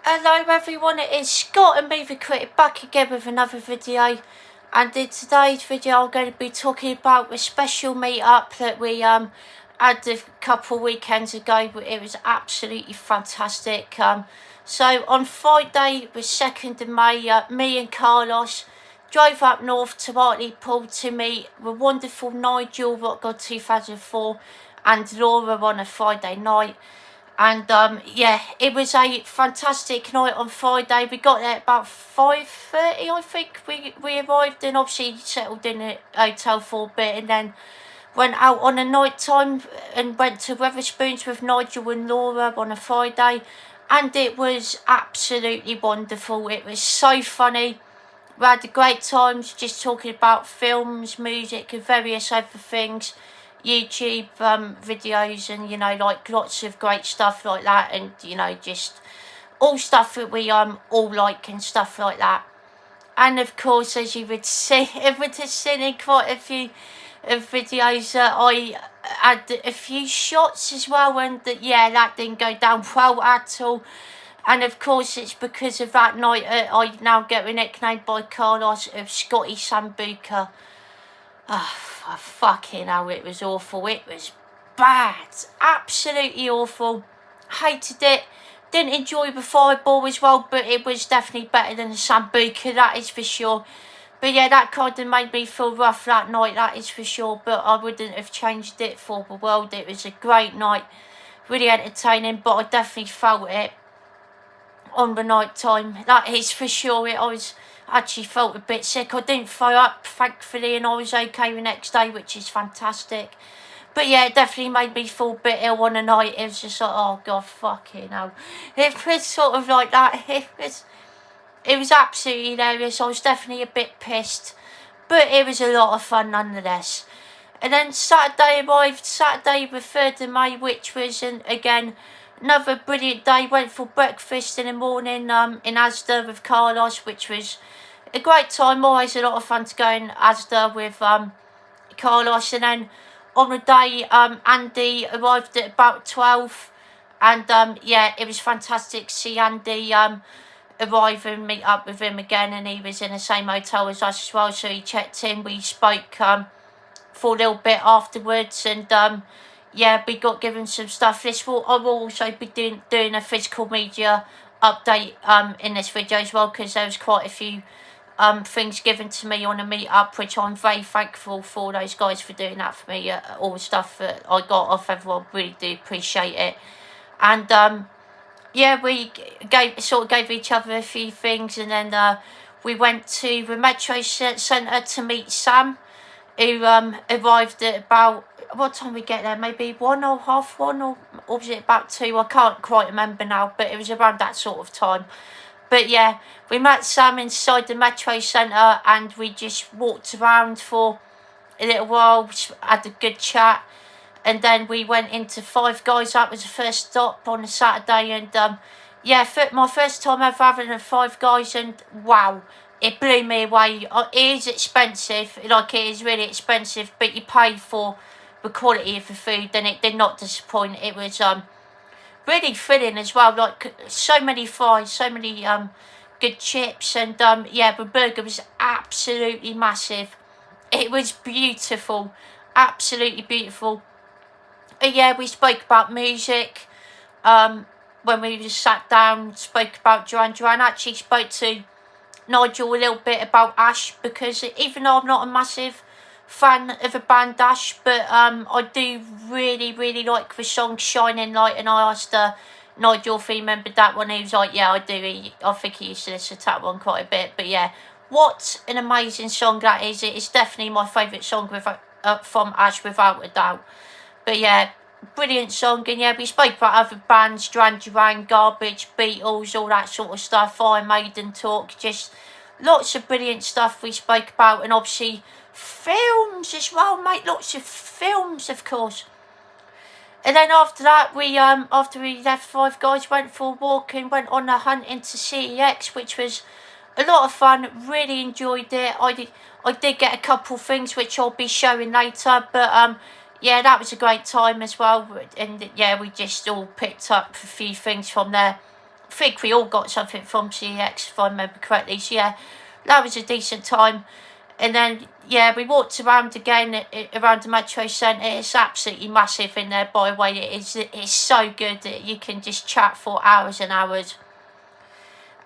Hello everyone, it is Scottthemoviecritic back again with another video, and in today's video I'm going to be talking about a special meetup that we had a couple weekends ago. It was absolutely fantastic. So on Friday, the 2nd of May, me and Carlos drove up north to Hartlepool to meet the wonderful Nigel, Rock God 2004, and Laura on a Friday night. And yeah, it was a fantastic night on Friday. We got there about 5:30, I think. We arrived and obviously settled in a hotel for a bit, and then went out on a night time and went to Wetherspoons with Nigel and Laura on a Friday, and it was absolutely wonderful. It was so funny. We had a great times just talking about films, music, and various other things. YouTube videos, and like lots of great stuff like that, and just all stuff that we all like and stuff like that. And of course, as you would see, it would have seen in quite a few videos, I had a few shots as well, and yeah, that didn't go down well at all. And of course, it's because of that night I now get nicknamed by Carlos of Scotty Sambuca. Oh, fucking hell, it was awful. It was bad. Absolutely awful. Hated it. Didn't enjoy the fireball as well, but it was definitely better than the Sambuca, that is for sure. But yeah, that kind of made me feel rough that night, that is for sure. But I wouldn't have changed it for the world. It was a great night. Really entertaining, but I definitely felt it on the night time, that is for sure. I actually felt a bit sick. I didn't throw up, thankfully, and I was okay the next day, which is fantastic. But yeah, it definitely made me feel a bit ill on the night. It was just like, oh god, fucking hell. It was sort of like that. It was absolutely hilarious. I was definitely a bit pissed, but it was a lot of fun nonetheless. And then Saturday arrived, Saturday the 3rd of May, which was, again, another brilliant day. Went for breakfast in the morning in Asda with Carlos, which was a great time. Always a lot of fun to go in Asda with Carlos. And then on the day, Andy arrived at about 12, and yeah, it was fantastic to see Andy arrive and meet up with him again, and he was in the same hotel as us as well, so he checked in. We spoke for a little bit afterwards, and yeah, we got given some stuff. I will also be doing a physical media update in this video as well, because there was quite a few things given to me on a meetup, which I'm very thankful for those guys for doing that for me. All the stuff that I got off everyone, really do appreciate it. And yeah, we gave each other a few things, and then we went to the Metro Centre to meet Sam, who arrived at about, what time we get there? Maybe 1 or half 1, or was it about 2? I can't quite remember now, but it was around that sort of time. But yeah, we met Sam inside the Metro Centre, and we just walked around for a little while, had a good chat, and then we went into Five Guys. That was the first stop on a Saturday, and yeah, my first time ever having a Five Guys, and wow, it blew me away. It is expensive, like it is really expensive, but you pay for the quality of the food, and it did not disappoint. It was really filling as well, like so many fries, so many good chips, and yeah, the burger was absolutely massive. It was beautiful, absolutely beautiful. Yeah, we spoke about music when we just sat down, spoke about Duran Duran. Actually spoke to Nigel a little bit about Ash, because even though I'm not a massive fan of the band Ash, but I do really like the song Shining Light, and I asked Nigel if he remembered that one. He was like, yeah, I do. I think he used to listen to that one quite a bit. But yeah, what an amazing song that is. It is definitely my favourite song from Ash, without a doubt. But yeah, brilliant song. And yeah, we spoke about other bands, Duran Duran, Garbage, Beatles, all that sort of stuff, Iron Maiden talk, just lots of brilliant stuff we spoke about. And obviously films as well, mate, lots of films, of course. And then after that, we after we left Five Guys, went for a walk and went on a hunt into CEX, which was a lot of fun. Really enjoyed it. I did get a couple things which I'll be showing later, but yeah, that was a great time as well. And yeah, we just all picked up a few things from there think we all got something from CEX, if I remember correctly. So yeah, that was a decent time. And then yeah, we walked around again around the Metro Centre. It's absolutely massive in there, by the way. It's so good that you can just chat for hours and hours.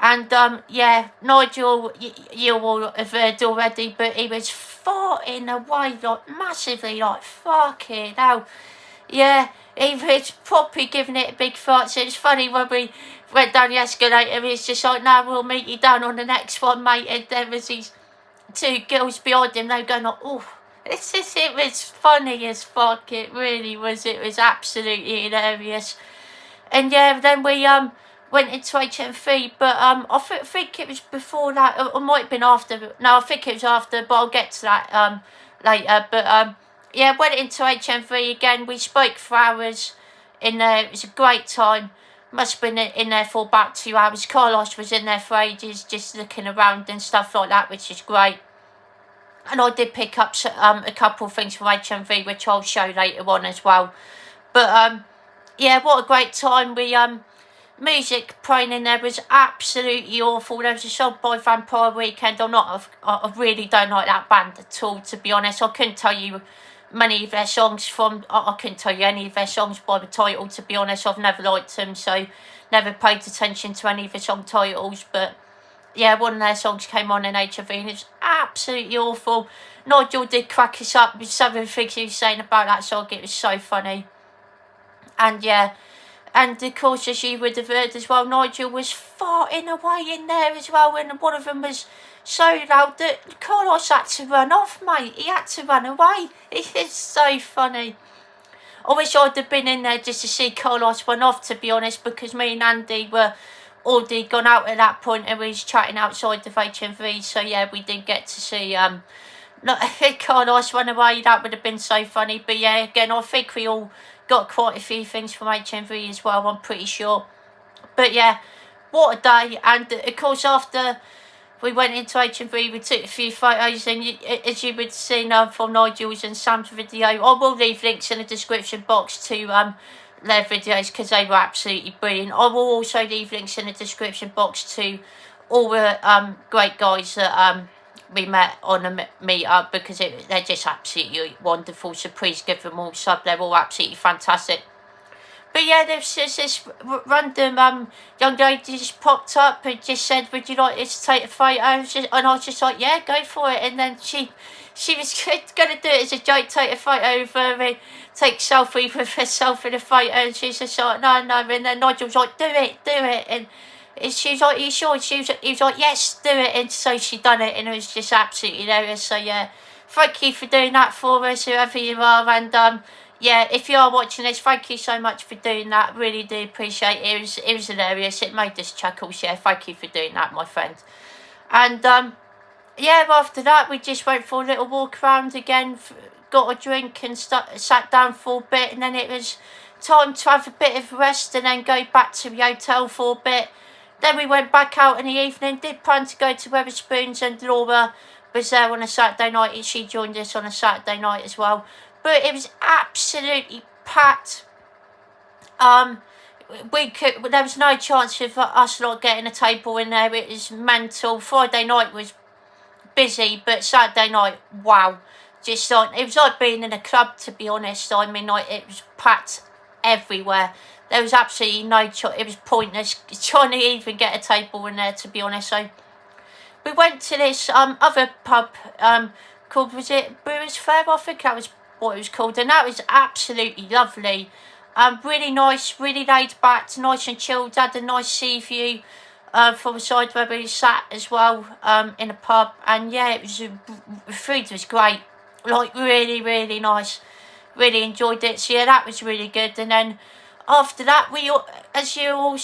And yeah, Nigel, you all have heard already, but he was farting away like massively, like fucking hell. Yeah, he was properly giving it a big fart. So it's funny when we went down the escalator, he's just like, "No, we'll meet you down on the next one, mate." And there was these two girls behind him, they were going like, "Oh, it was funny as fuck, it really was. It was absolutely hilarious." And yeah, then we went into HMV, but I think it was before that, or it might have been after. No, I think it was after, but I'll get to that later. But yeah, went into HMV again. We spoke for hours in there. It was a great time. Must have been in there for about 2 hours. Carlos was in there for ages, just looking around and stuff like that, which is great. And I did pick up a couple of things from HMV, which I'll show later on as well. But yeah, what a great time. We music playing in there was absolutely awful. There was a song by Vampire Weekend. I really don't like that band at all, to be honest. I couldn't tell you many of their songs from. I couldn't tell you any of their songs by the title, to be honest. I've never liked them, so never paid attention to any of the song titles. But yeah, one of their songs came on in HMV and it was absolutely awful. Nigel did crack us up with some of the things he was saying about that song. It was so funny. And yeah, and of course, as you would have heard as well, Nigel was farting away in there as well, and one of them was so loud that Carlos had to run off, mate. He had to run away. It is so funny. I wish I'd have been in there just to see Carlos run off, to be honest, because me and Andy were already gone out at that point and we was chatting outside the HMV, so yeah, we did get to see Carlos run away. That would have been so funny. But yeah, again, I think we all got quite a few things from HMV as well, I'm pretty sure. But yeah, what a day. And of course, after we went into HMV, we took a few photos, and as you would have seen from Nigel's and Sam's video, I will leave links in the description box to their videos because they were absolutely brilliant. I will also leave links in the description box to all the great guys that we met on a meetup, because they're just absolutely wonderful. So please give them all a sub. They're all absolutely fantastic. But yeah, there's this random young lady just popped up and just said, "Would you like us to take a photo?" And I was just like, "Yeah, go for it." And then she was going to do it as a joke, take a photo of her and take a selfie with herself in a photo. And she's just like, no. And then Nigel was like, do it. And she was like, "Are you sure?" He was like, "Yes, do it." And so she done it, and it was just absolutely hilarious. So yeah, thank you for doing that for us, whoever you are. And yeah, if you are watching this, thank you so much for doing that. Really do appreciate it. It was hilarious. It made us chuckle. So yeah, thank you for doing that, my friend. And yeah, after that we just went for a little walk around again, got a drink and sat down for a bit, and then it was time to have a bit of rest and then go back to the hotel for a bit. Then we went back out in the evening, did plan to go to Wetherspoons, and Laura was there on a Saturday night. She joined us on a Saturday night as well. But it was absolutely packed. There was no chance of us not getting a table in there. It was mental. Friday night was busy, but Saturday night, wow. Just like, it was like being in a club, to be honest. I mean, like, it was packed everywhere. There was absolutely no choice. It was pointless trying to even get a table in there, to be honest. So we went to this other pub called, was it Brewers Fair? I think that was what it was called, and that was absolutely lovely. Really nice, really laid back, nice and chilled. Had a nice sea view from the side where we sat as well, in a pub. And yeah, it was food was great, like really, really nice. Really enjoyed it. So yeah, that was really good. And then after that, we, as you all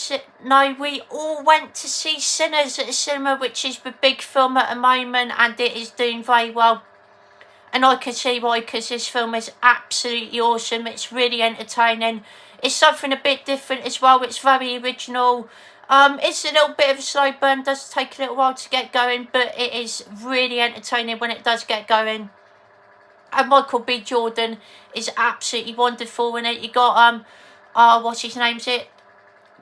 know, we all went to see Sinners at the cinema, which is the big film at the moment, and it is doing very well. And I can see why, because this film is absolutely awesome. It's really entertaining. It's something a bit different as well. It's very original. It's a little bit of a slow burn. It does take a little while to get going, but it is really entertaining when it does get going. And Michael B. Jordan is absolutely wonderful in it. You got what's his name? Is it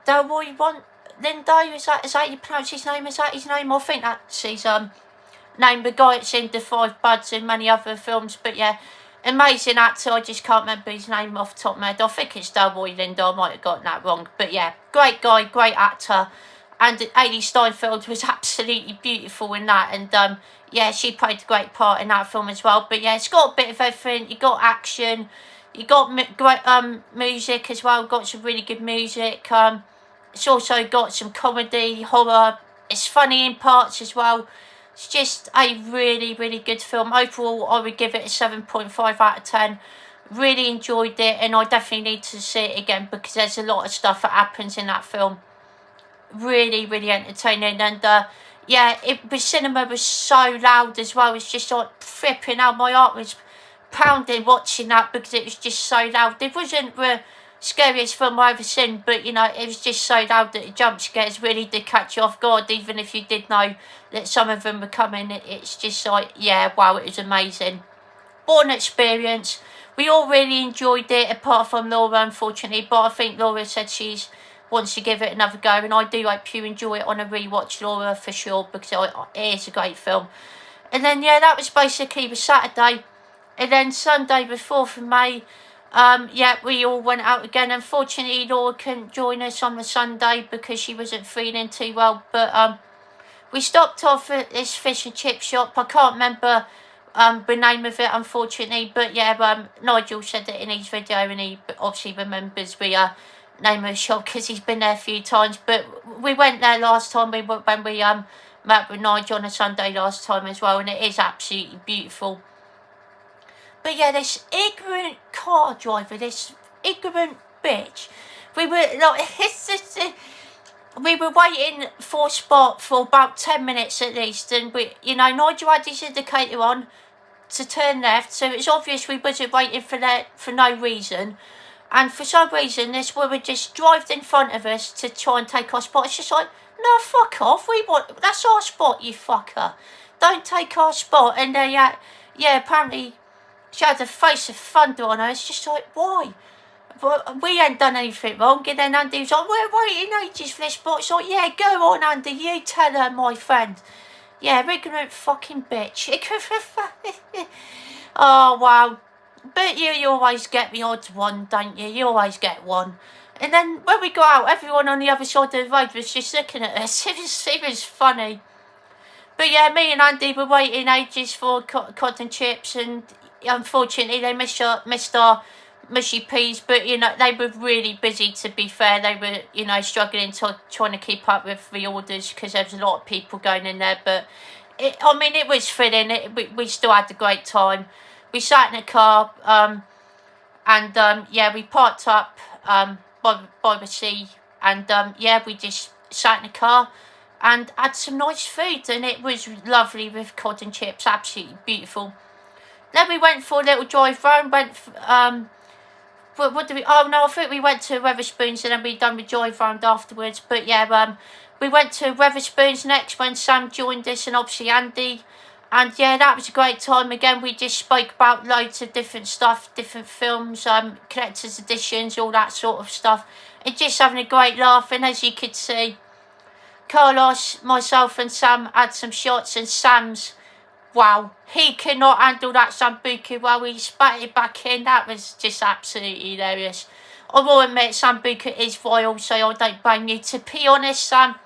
Delroy Lindo, is that you pronounce his name? Is that his name? I think that's his name. The guy that's in The Five Buds and many other films. But yeah, amazing actor. I just can't remember his name off the top of my head. I think it's Delroy Lindo. I might have gotten that wrong. But yeah, great guy, great actor. And Hailee Steinfeld was absolutely beautiful in that. And yeah, she played a great part in that film as well. But yeah, it's got a bit of everything. You got action. You got great music as well. Got some really good music. It's also got some comedy, horror. It's funny in parts as well. It's just a really, really good film. Overall, I would give it a 7.5 out of 10. Really enjoyed it, and I definitely need to see it again because there's a lot of stuff that happens in that film. Really, really entertaining. And yeah, the cinema was so loud as well. It's just like flipping out. My heart was pounding watching that because it was just so loud. It wasn't the scariest film I've ever seen, but you know, it was just so loud that the jump scares really did catch you off guard, even if you did know that some of them were coming. It's just like, yeah, wow, it was amazing. What an experience. We all really enjoyed it, apart from Laura, unfortunately, but I think Laura said she wants to give it another go, and I do hope you enjoy it on a rewatch, Laura, for sure, because it is a great film. And then yeah, that was basically the Saturday. And then Sunday, the 4th of May, yeah, we all went out again. Unfortunately, Laura couldn't join us on the Sunday because she wasn't feeling too well. But we stopped off at this fish and chip shop. I can't remember the name of it, unfortunately. But yeah, Nigel said it in his video, and he obviously remembers the name of the shop because he's been there a few times. But we went there last time when we met with Nigel on a Sunday last time as well, and it is absolutely beautiful. But yeah, this ignorant car driver, this ignorant bitch, we were like, we were waiting for a spot for about 10 minutes at least, and we, you know, Nigel had his indicator on to turn left, so it's obvious we wasn't waiting for that for no reason. And for some reason, this woman just drove in front of us to try and take our spot. It's just like, no, fuck off. That's our spot, you fucker. Don't take our spot. And yeah, apparently she had a face of thunder on her. It's just like, why? But we ain't done anything wrong. And then Andy was like, we're waiting ages for this spot. It's like, yeah, go on, Andy. You tell her, my friend. Yeah, ignorant fucking bitch. Oh, wow. But you always get the odd one, don't you? You always get one. And then when we got out, everyone on the other side of the road was just looking at us. It was funny. But yeah, me and Andy were waiting ages for cod and chips, and unfortunately they missed our mushy peas. But you know, they were really busy, to be fair. They were, you know, struggling trying to keep up with the orders because there was a lot of people going in there. But I mean, it was thrilling. We still had a great time. We sat in a car, and yeah, we parked up by the sea, and yeah, we just sat in a car and had some nice food, and it was lovely with cod and chips, absolutely beautiful. Then we went for a little drive round. What did we? Oh no, I think we went to Wetherspoons, and then we done the drive round afterwards. But yeah, we went to Wetherspoons next when Sam joined us, and obviously Andy. And yeah, that was a great time. Again, we just spoke about loads of different stuff, different films, collector's editions, all that sort of stuff. And just having a great laugh. And as you could see, Carlos, myself and Sam had some shots, and Sam's, wow, he cannot handle that Sambuca well. He spat it back in. That was just absolutely hilarious. I will admit, Sambuca is vile, so I don't blame you, to be honest, Sam.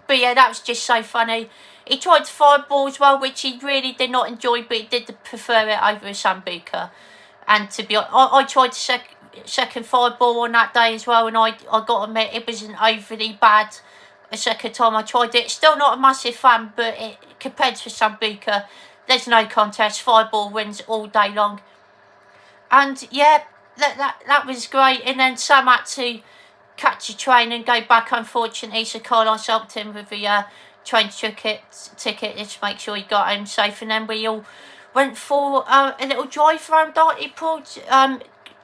But yeah, that was just so funny. He tried fireball as well, which he really did not enjoy, but he did prefer it over a Sambuca. And to be honest, I tried second fireball on that day as well, and I got to admit, it wasn't overly bad. The second time I tried it, still not a massive fan, but compared to Sambuca, there's no contest. Fireball wins all day long. And yeah, that was great. And then Sam had to catch a train and go back, unfortunately, so Carlos helped him with the train ticket just to make sure he got home safe. And then we all went for a little drive around Hartlepool.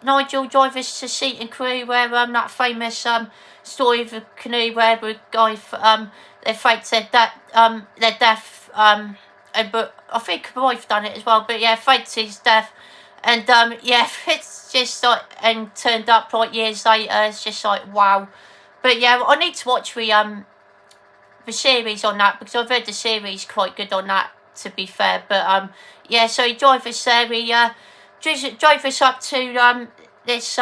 Nigel drove us to Seat and Crew, where that famous story of the canoe where the guy their fate said that their death, but I think my wife done it as well. But yeah, faked his death, and yeah, it's just like, and turned up like years later. It's just like, wow. But yeah, I need to watch the series on that, because I've heard the series quite good on that, to be fair. But yeah, so he drove us there. He drove us up to this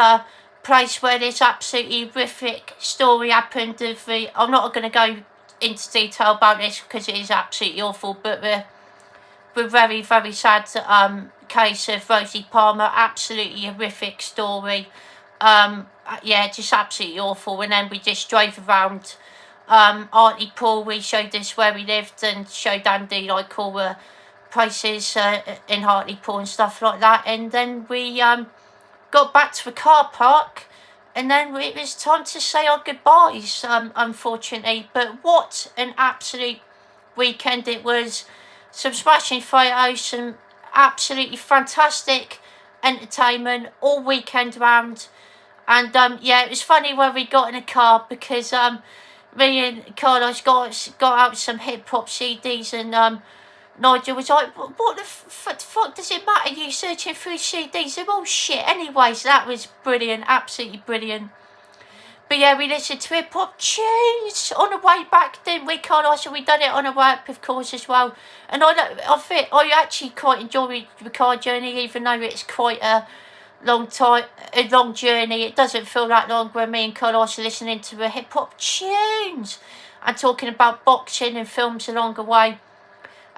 place where this absolutely horrific story happened. I'm not going to go into detail about this because it is absolutely awful, but we're very, very sad case of Rosie Palmer. Absolutely horrific story. Yeah, just absolutely awful. And then we just drove around Hartlepool. We showed us where we lived and showed Andy like all the places in Hartlepool and stuff like that. And then we got back to the car park, and then it was time to say our goodbyes, unfortunately. But what an absolute weekend it was. Some smashing photos, some absolutely fantastic entertainment all weekend round. And yeah, it was funny when we got in a car, because me and Carlos got out some hip hop CDs, and Nigel was like, what the fuck does it matter, you searching through CDs, they're all shit anyways. That was brilliant, absolutely brilliant. But yeah, we listened to hip hop tunes on the way back, didn't we, Carlos? And we done it on the way up, of course, as well. And I actually quite enjoy the car journey, even though it's quite a long journey. It doesn't feel that long when me and Carlos are listening to the hip hop tunes and talking about boxing and films along the way.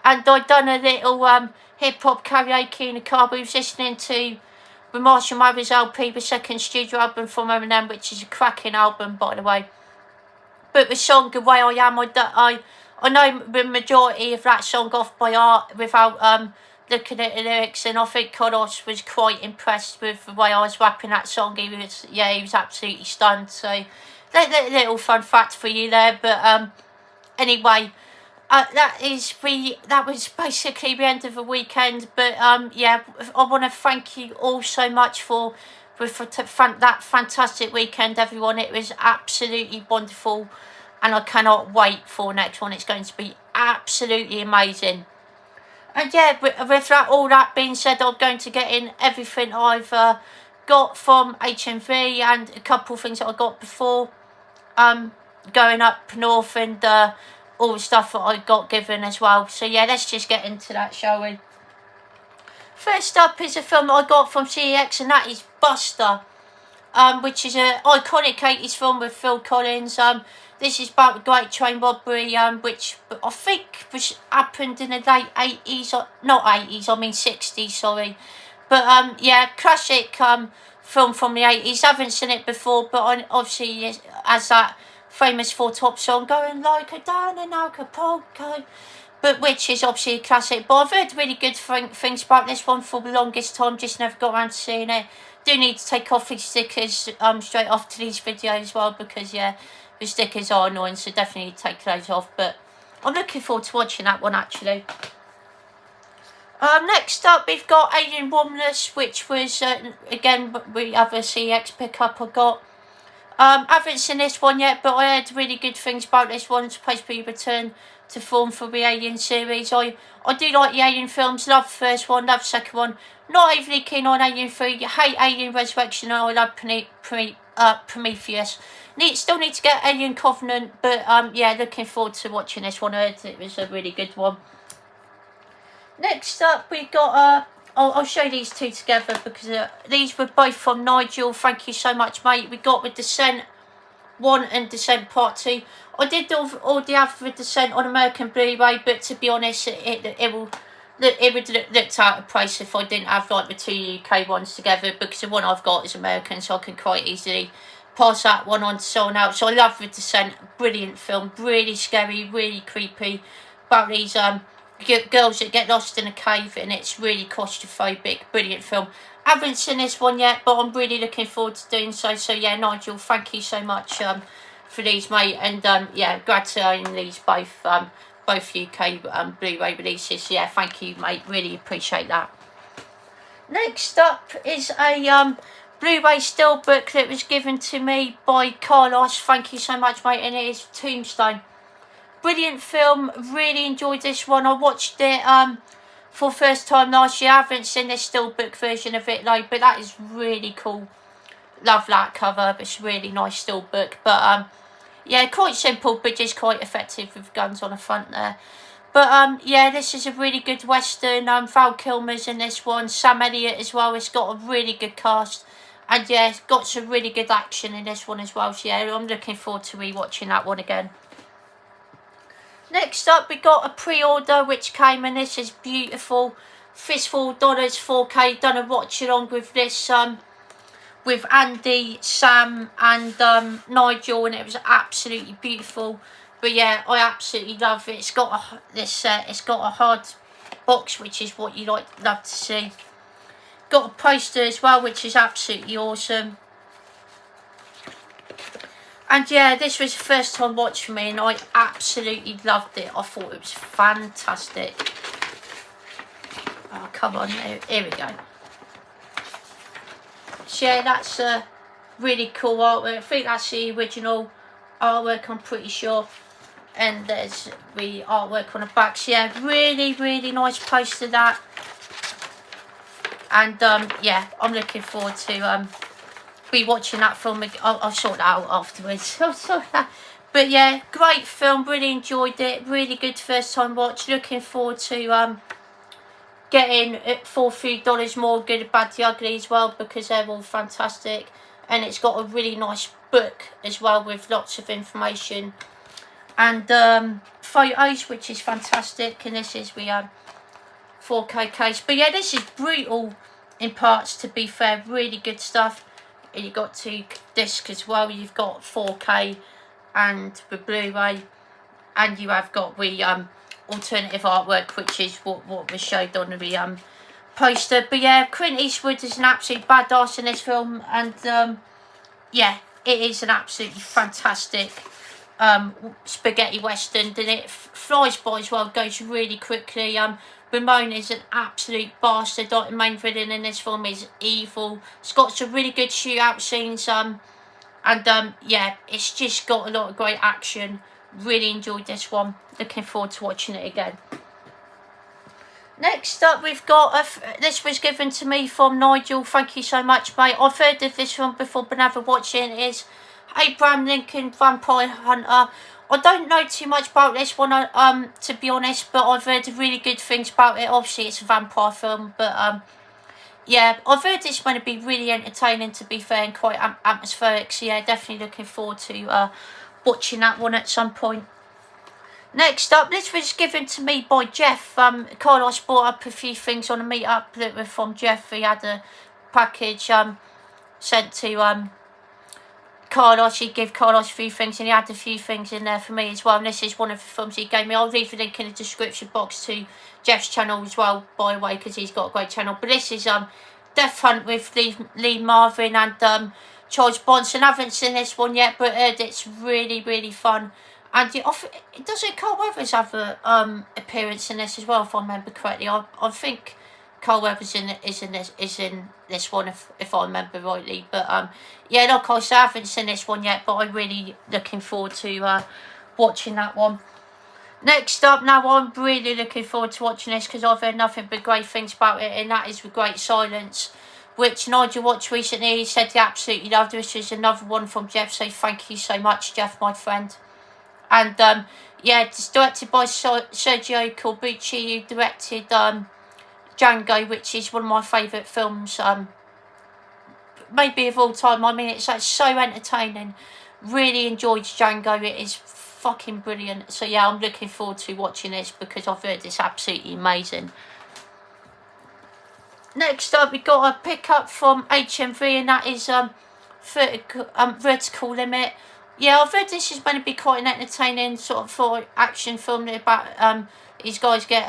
And I done a little hip hop karaoke in the car. We was listening to the Marshall Mathers LP, the second studio album from Eminem, which is a cracking album, by the way. But the song "The Way I Am," I know the majority of that song off by heart without looking at the lyrics, and I think Carlos was quite impressed with the way I was rapping that song. He was absolutely stunned. So little fun fact for you there. But anyway. That was basically the end of the weekend. But yeah, I want to thank you all so much for that fantastic weekend, everyone. It was absolutely wonderful, and I cannot wait for the next one. It's going to be absolutely amazing. And yeah, with all that being said, I'm going to get in everything I've got from HMV and a couple of things that I got before going up north, and all the stuff that I got given as well. So yeah, let's just get into that, shall we? First up is a film that I got from CEX, and that is Buster, which is an iconic 80s film with Phil Collins. This is about the Great Train Robbery, which I think happened in the late 80s, or not 80s, I mean 60s, sorry. But yeah, classic film from the 80s. Haven't seen it before, but obviously as that famous Four Top song, going like a down in Acapulco, but which is obviously a classic. But I've heard really good things about this one for the longest time, just never got around to seeing it. Do need to take off these stickers straight after these videos as well, because yeah, the stickers are annoying, so definitely take those off. But I'm looking forward to watching that one, actually. Next up, we've got Alien Romulus, which was again the other CX pickup I got. Haven't seen this one yet, but I heard really good things about this one. It's supposed to be a return to form for the Alien series. I do like the Alien films. Love the first one, love the second one. Not overly keen on Alien 3. Hate Alien Resurrection, and I love Prometheus. Still need to get Alien Covenant, but yeah, looking forward to watching this one. I heard it was a really good one. Next up, we got I'll show these two together, because these were both from Nigel. Thank you so much, mate. We got with Descent 1 and Descent Part 2. I did already have the Descent on American Blu-ray, but to be honest, it would look out of place if I didn't have like the two UK ones together, because the one I've got is American, so I can quite easily pass that one on to someone else. So I love the Descent. Brilliant film, really scary, really creepy, about these girls that get lost in a cave, and it's really claustrophobic. Brilliant film. Haven't seen this one yet, but I'm really looking forward to doing so. So yeah, Nigel, thank you so much for these, mate. And yeah, glad to own these both UK Blu-ray releases. Yeah, thank you, mate. Really appreciate that. Next up is a Blu-ray steelbook that was given to me by Carlos. Thank you so much, mate. And it is Tombstone. Brilliant film, really enjoyed this one. I watched it for the first time last year. I haven't seen this steelbook version of it though, but that is really cool. Love that cover. It's really nice steelbook. But yeah, quite simple, but just quite effective with guns on the front there. But yeah, this is a really good western. Val Kilmer's in this one, Sam Elliott as well. It's got a really good cast, and yeah, it's got some really good action in this one as well. So yeah, I'm looking forward to rewatching that one again. Next up, we got a pre-order which came in. This is beautiful, Fistful of Dollars 4K. Done a watch along with this with Andy, Sam, and Nigel, and it was absolutely beautiful. But yeah, I absolutely love it. It's got it's got a hard box, which is what you love to see. Got a poster as well, which is absolutely awesome. And yeah, this was the first time watch for me, and I absolutely loved it. I thought it was fantastic. Oh, come on, here we go. So yeah, that's a really cool artwork. I think that's the original artwork, I'm pretty sure. And there's the artwork on the back. So yeah, really, really nice poster, that. And yeah, I'm looking forward to be watching that film. I'll sort that out afterwards. But yeah, great film, really enjoyed it. Really good first time watch. Looking forward to getting it for $3 more, Good, Bad, The Ugly as well, because they're all fantastic. And it's got a really nice book as well with lots of information and photos, which is fantastic. And this is the 4K case. But yeah, this is brutal in parts, to be fair. Really good stuff. And you've got 2 discs as well. You've got 4K and the Blu-ray, and you have got the alternative artwork, which is what was showed on the poster. But yeah, Clint Eastwood is an absolute badass in this film, and yeah, it is an absolutely fantastic spaghetti western, and it flies by as well, goes really quickly. Ramon is an absolute bastard. The main villain in this film is evil. It's got some really good shootout scenes, and yeah, it's just got a lot of great action. Really enjoyed this one. Looking forward to watching it again. Next up, we've got this was given to me from Nigel. Thank you so much, mate. I've heard of this one before, but never watched it. It is Abraham Lincoln Vampire Hunter. I don't know too much about this one, to be honest, but I've heard really good things about it. Obviously, it's a vampire film, but yeah, I've heard this one to be really entertaining, to be fair, and quite atmospheric. So yeah, definitely looking forward to watching that one at some point. Next up, this was given to me by Jeff. Carlos brought up a few things on a meetup that were from Jeff. He had a package sent to Carlos. He gave Carlos a few things, and he had a few things in there for me as well. And this is one of the films he gave me. I'll leave a link in the description box to Jeff's channel as well, by the way, because he's got a great channel. But this is Death Hunt with Lee Marvin and Charles Bronson. I haven't seen this one yet, but it's really, really fun. And doesn't Carl Weathers have a appearance in this as well, if I remember correctly? I think Carl Weathers is in this one, if I remember rightly. But yeah, like I said, I haven't seen this one yet, but I'm really looking forward to watching that one. Next up, now I'm really looking forward to watching this, because I've heard nothing but great things about it, and that is The Great Silence, which Nigel watched recently. He said he absolutely loved it. This is another one from Jeff, so thank you so much, Jeff, my friend. And yeah, it's directed by Sergio Corbucci, who directed Django, which is one of my favourite films, maybe of all time. I mean, it's like so entertaining. Really enjoyed Django. It is fucking brilliant. So yeah, I'm looking forward to watching this, because I've heard it's absolutely amazing. Next up, we got a pickup from HMV, and that is Vertical Limit. Yeah, I've heard this is going to be quite an entertaining sort of for action film about these guys get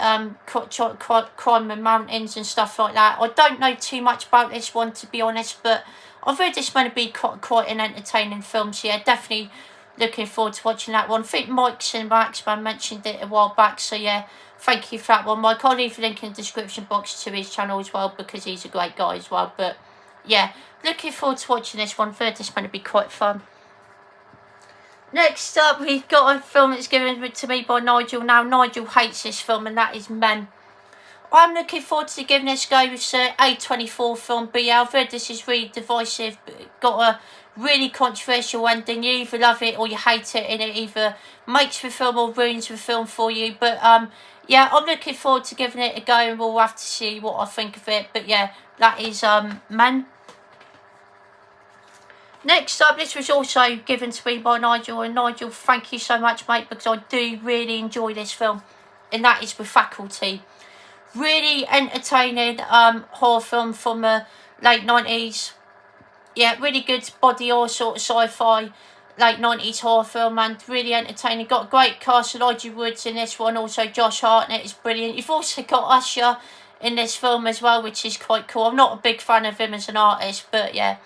crime in mountains and stuff like that. I don't know too much about this one, to be honest, but I've heard this going to be quite an entertaining film. So yeah, definitely looking forward to watching that one. I think Mike Cinemaxman mentioned it a while back, so yeah, thank you for that one, Mike. I'll leave a link in the description box to his channel as well, because he's a great guy as well. But yeah, looking forward to watching this one. I've heard this going to be quite fun. Next up, we've got a film that's given to me by Nigel. Now, Nigel hates this film, and that is Men. I'm looking forward to giving this a go. It's an A24 film, but yeah, I've heard this is really divisive. Got a really controversial ending. You either love it or you hate it, and it either makes the film or ruins the film for you. But yeah, I'm looking forward to giving it a go, and we'll have to see what I think of it. But yeah, that is Men. Next up, this was also given to me by Nigel, and Nigel, thank you so much, mate, because I do really enjoy this film, and that is The Faculty. Really entertaining horror film from the late 90s. Yeah, really good body horror, sort of sci-fi, late 90s horror film, and really entertaining. Got a great cast. Elijah Woods in this one, also Josh Hartnett is brilliant. You've also got Usher in this film as well, which is quite cool. I'm not a big fan of him as an artist, but yeah,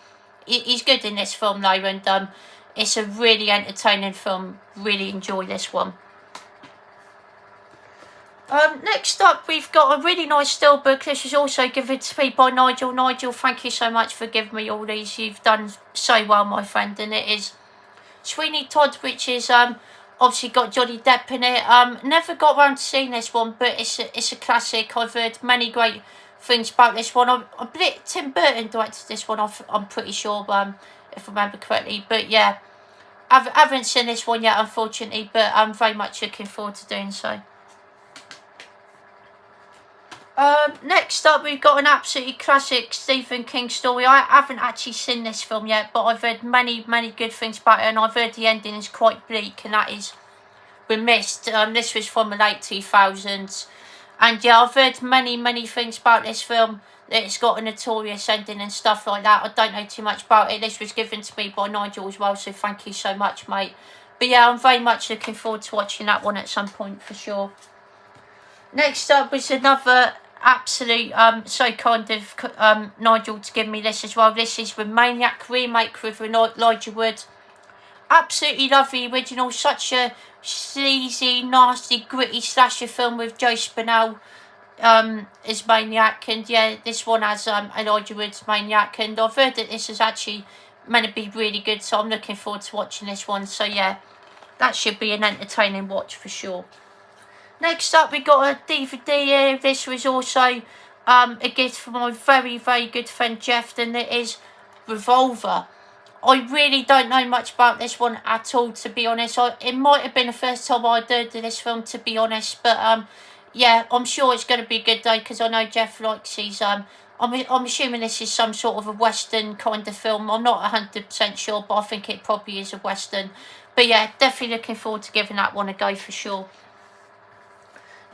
he's good in this film though, and it's a really entertaining film. Really enjoy this one. Next up, we've got a really nice steelbook. This was also given to me by Nigel. Nigel, thank you so much for giving me all these. You've done so well, my friend. And it is Sweeney Todd, which is obviously got Johnny Depp in it. Never got around to seeing this one, but it's a classic. I've heard many great things about this one. I believe Tim Burton directed this one. I'm pretty sure, if I remember correctly. But yeah, I haven't seen this one yet, unfortunately. But I'm very much looking forward to doing so. Next up, we've got an absolutely classic Stephen King story. I haven't actually seen this film yet, but I've heard many good things about it, and I've heard the ending is quite bleak, and that is The Mist. This was from the late 2000s, and yeah, I've heard many things about this film, that it's got a notorious ending and stuff like that. I don't know too much about it. This was given to me by Nigel as well, so thank you so much, mate. But yeah, I'm very much looking forward to watching that one at some point for sure. Next up was another absolute so kind of Nigel to give me this as well. This is the Maniac remake with Elijah Wood. Absolutely love the original. Such a sleazy, nasty, gritty slasher film with Joe Spinell as Maniac, and yeah, this one has Elijah Wood's Maniac, and I've heard that this is actually meant to be really good, so I'm looking forward to watching this one. So yeah, that should be an entertaining watch for sure. Next up, we got a DVD here. This was also a gift from my very good friend Jeff, and it is Revolver. I really don't know much about this one at all, to be honest. It might have been the first time I'd heard of this film, to be honest, but yeah, I'm sure it's going to be a good day, because I know Jeff likes his I'm assuming this is some sort of a western kind of film. I'm not 100% sure, but I think it probably is a western. But yeah, definitely looking forward to giving that one a go for sure.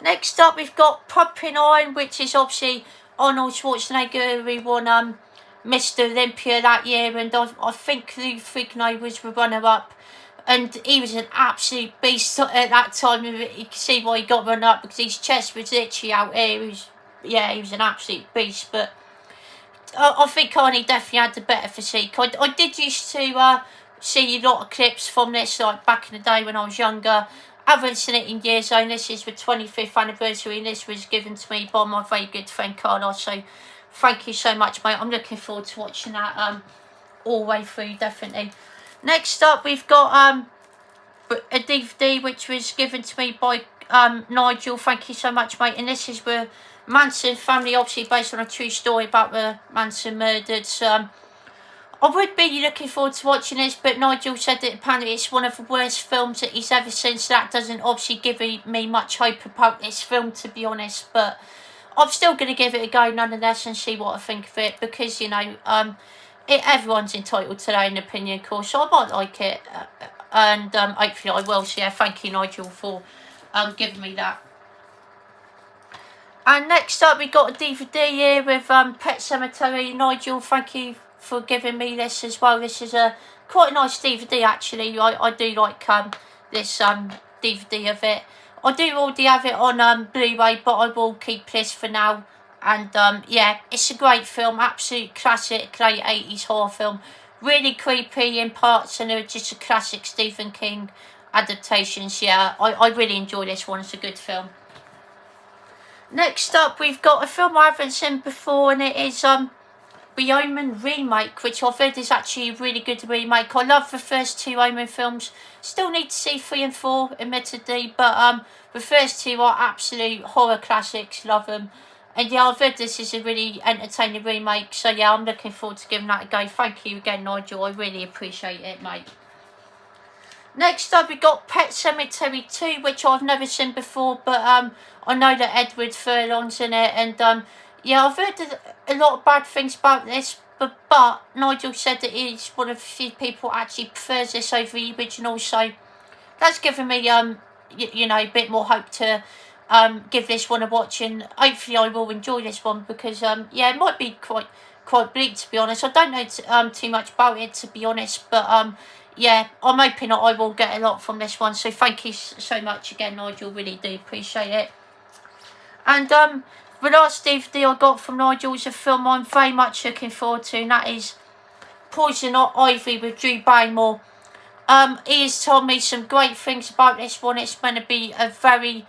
Next up, we've got Pumping Iron, which is obviously Arnold Schwarzenegger, who won Mr. Olympia that year, and I think Lou Ferrigno was the runner-up, and he was an absolute beast at that time. You can see why he got run-up, because his chest was literally out here. He was an absolute beast, but I think Arnie definitely had the better physique. I did used to see a lot of clips from this, like back in the day when I was younger. I haven't seen it in years, and this is the 25th anniversary, and this was given to me by my very good friend Carlos, so thank you so much, mate. I'm looking forward to watching that all the way through, definitely. Next up, we've got a DVD which was given to me by Nigel. Thank you so much, mate. And this is the Manson family, obviously based on a true story about the Manson murders. I would be looking forward to watching this, but Nigel said that apparently it's one of the worst films that he's ever seen, so that doesn't obviously give me much hope about this film, to be honest. But I'm still going to give it a go nonetheless and see what I think of it, because, you know, everyone's entitled to their own opinion, of course, so I might like it, and hopefully I will. So yeah, thank you, Nigel, for giving me that. And next up, we got a DVD here with Pet Sematary. Nigel, thank you for giving me this as well. This is a quite a nice DVD, actually. I do like this DVD of it. I do already have it on Blu-ray, but I will keep this for now. And yeah, it's a great film, absolute classic late 80s horror film. Really creepy in parts, and it's just a classic Stephen King adaptations. Yeah, I really enjoy this one. It's a good film. Next up, we've got a film I haven't seen before, and it is the Omen remake, which I've heard is actually a really good remake. I love the first two Omen films. Still need to see 3 and 4, admittedly, but the first two are absolute horror classics. Love them. And yeah, I've heard this is a really entertaining remake, so yeah, I'm looking forward to giving that a go. Thank you again, Nigel, I really appreciate it, mate. Next up we got Pet Sematary 2, which I've never seen before, but I know that Edward Furlong's in it, and yeah, I've heard a lot of bad things about this, but Nigel said that he's one of the few people actually prefers this over the original, so that's given me you know, a bit more hope to give this one a watch, and hopefully I will enjoy this one, because yeah, it might be quite bleak, to be honest. I don't know too much about it, to be honest, but yeah, I'm hoping that I will get a lot from this one, so thank you so much again, Nigel, really do appreciate it. And the last DVD I got from Nigel is a film I'm very much looking forward to, and that is Poison Ivy with Drew Barrymore. He has told me some great things about this one. It's meant to be a very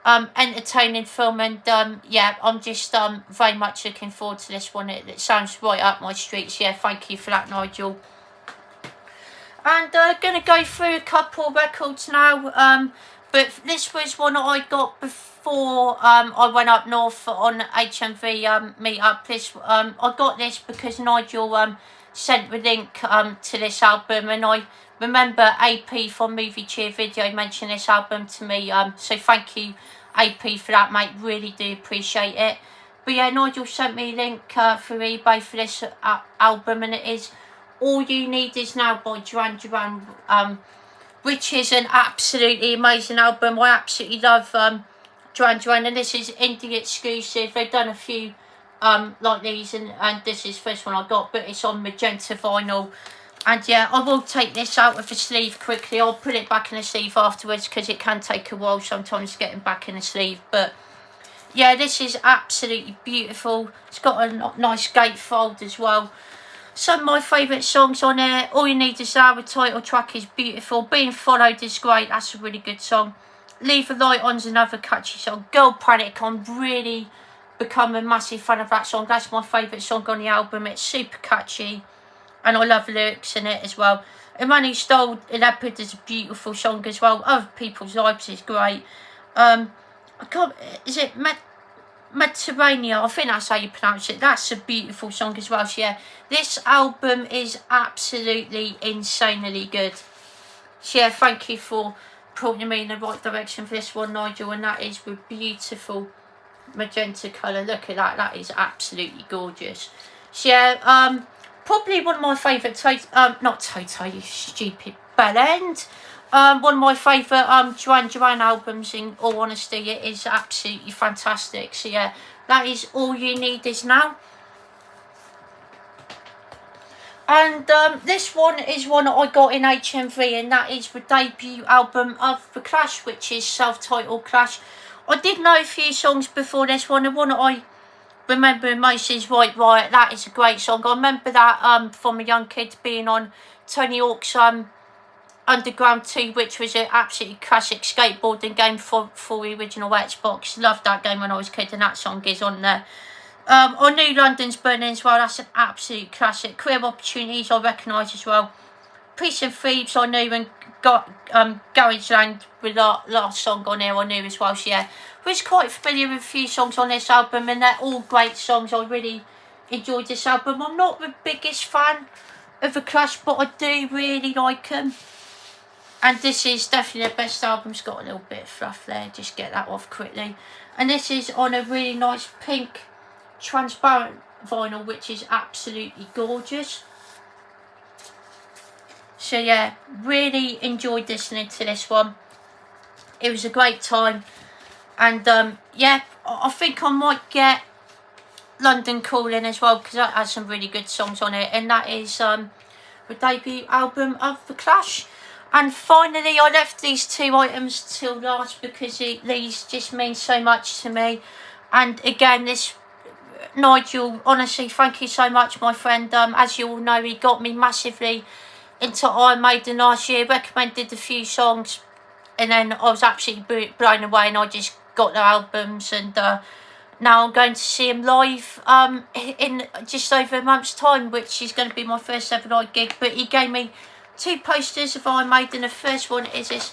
entertaining film, and yeah, I'm just very much looking forward to this one. It sounds right up my street, so yeah, thank you for that, Nigel. And gonna go through a couple of records now, but this was one that I got before I went up north on HMV meetup. This I got this because Nigel sent the link to this album, and I remember AP from Movie Cheer Video mentioned this album to me, so thank you AP for that, mate, really do appreciate it. But yeah, Nigel sent me a link through eBay for this album, and it is All You Need Is Now by Duran Duran, which is an absolutely amazing album. I absolutely love Duran Duran, and this is indie exclusive. They've done a few like these, and this is the first one I got, but it's on magenta vinyl. And yeah, I will take this out of the sleeve quickly. I'll put it back in the sleeve afterwards, because it can take a while sometimes getting back in the sleeve. But yeah, this is absolutely beautiful. It's got a nice gatefold as well. Some of my favourite songs on here: All You Need Is Now, the title track, is beautiful. Being Followed is great, that's a really good song. Leave the Light On's another catchy song. Girl Panic, I'm really become a massive fan of that song. That's my favourite song on the album. It's super catchy, and I love the lyrics in it as well. A Man Who Stole a Leopard is a beautiful song as well. Other People's Lives is great. I can't, is it Mediterranean? I think that's how you pronounce it. That's a beautiful song as well. So yeah, this album is absolutely insanely good. So yeah, thank you for pointing me in the right direction for this one, Nigel, and that is with beautiful magenta colour. Look at that, that is absolutely gorgeous. So yeah, probably one of my favourite not Toto, you stupid bellend. One of my favourite Duran Duran albums, in all honesty. It is absolutely fantastic. So yeah, that is All You Need Is Now. And this one is one that I got in HMV, and that is the debut album of The Clash, which is self-titled Clash. I did know a few songs before this one. The one that I remember most is Right Riot. That is a great song. I remember that from a young kid being on Tony Hawk's Underground 2, which was an absolutely classic skateboarding game for the original Xbox. Loved that game when I was a kid, and that song is on there. I knew London's Burning as well. That's an absolute classic. Career Opportunities I recognise as well. Peace and Thieves I knew, and got Garageland with the last song on here I knew as well. So yeah, I was quite familiar with a few songs on this album, and they're all great songs. I really enjoyed this album. I'm not the biggest fan of The Clash, but I do really like them. And this is definitely the best album. It's got a little bit of fluff there, just get that off quickly. And this is on a really nice pink transparent vinyl, which is absolutely gorgeous. So yeah, really enjoyed listening to this one. It was a great time. And yeah, I think I might get London Calling as well, because that has some really good songs on it. And that is the debut album of The Clash. And finally, I left these two items till last because these just mean so much to me. And again, this Nigel, honestly, thank you so much, my friend. As you all know, he got me massively into Iron Maiden last year, recommended a few songs, and then I was absolutely blown away, and I just got their albums, and now I'm going to see him live in just over a month's time, which is going to be my first ever live gig. But he gave me 2 posters of Iron Maiden. The first one is this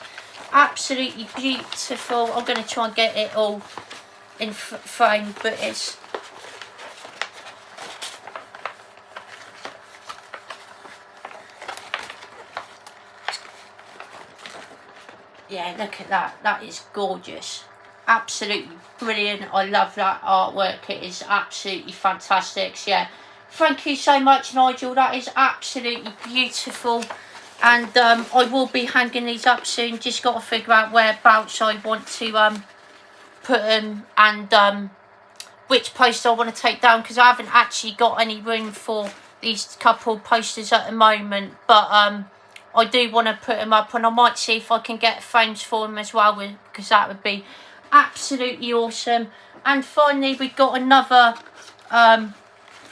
absolutely beautiful, I'm going to try and get it all in frame, but it's yeah, look at that. That is gorgeous. Absolutely brilliant. I love that artwork. It is absolutely fantastic. So, yeah, thank you so much, Nigel. That is absolutely beautiful. And I will be hanging these up soon. Just got to figure out whereabouts I want to put them, and which poster I want to take down, because I haven't actually got any room for these couple posters at the moment. But I do want to put them up, and I might see if I can get frames for them as well, because that would be absolutely awesome. And finally, we've got another I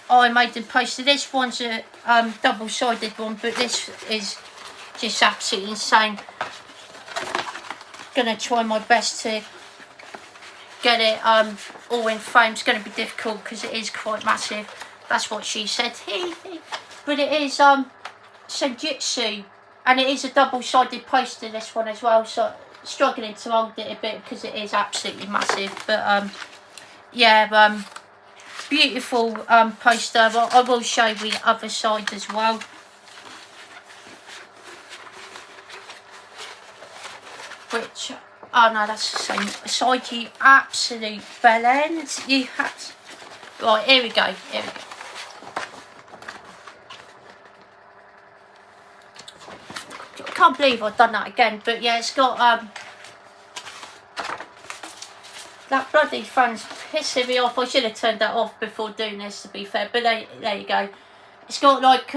made a poster. This one's a double-sided one, but this is just absolutely insane. Gonna try my best to get it all in frame. It's gonna be difficult because it is quite massive. That's what she said. But it is Senjutsu, and it is a double-sided poster, this one as well, so struggling to hold it a bit because it is absolutely massive. But yeah, beautiful poster. Well, I will show you the other side as well. Which, oh no, that's the same side, you absolute bellend. You have to, right, here we go, here we go. I can't believe I've done that again, but yeah, it's got that bloody phone's pissing me off. I should have turned that off before doing this, to be fair, but there you go. It's got like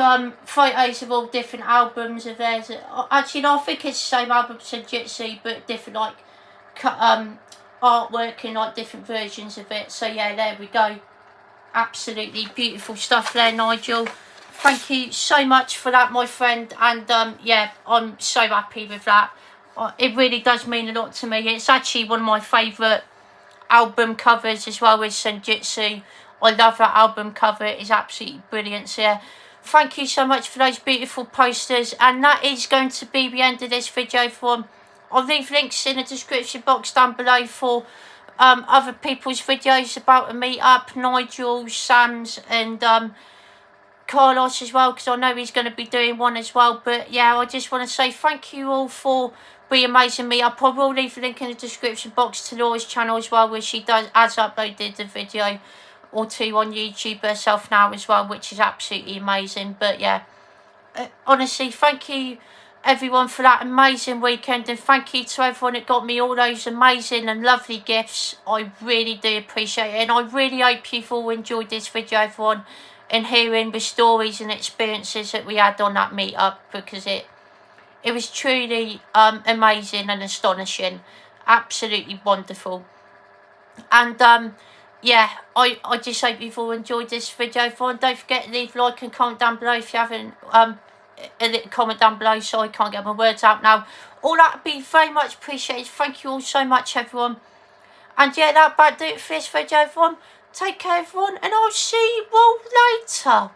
photos of all different albums of theirs. Actually, no, I think it's the same album, Senjutsu, but different like artwork and like different versions of it. So yeah, there we go. Absolutely beautiful stuff there, Nigel. Thank you so much for that, my friend. And yeah, I'm so happy with that. It really does mean a lot to me. It's actually one of my favourite album covers as well, with Senjutsu. I love that album cover. It is absolutely brilliant. So yeah, thank you so much for those beautiful posters. And that is going to be the end of this video, everyone. I'll leave links in the description box down below for other people's videos about a meetup, Nigel, Sam's, and Carlos as well, because I know he's going to be doing one as well. But yeah, I just want to say thank you all for the amazing meetup. I will leave a link in the description box to Laura's channel as well, where she has uploaded the video or two on YouTube herself now as well, which is absolutely amazing. But yeah, honestly, thank you everyone for that amazing weekend, and thank you to everyone that got me all those amazing and lovely gifts. I really do appreciate it, and I really hope you've all enjoyed this video, everyone, and hearing the stories and experiences that we had on that meetup, because it was truly amazing and astonishing, absolutely wonderful. And yeah, I just hope you've all enjoyed this video, everyone. Don't forget to leave a like and comment down below if you haven't. A little comment down below, so I can't get my words out now. All that would be very much appreciated. Thank you all so much, everyone. And yeah, that about do it for this video, everyone. Take care, everyone, and I'll see you all later.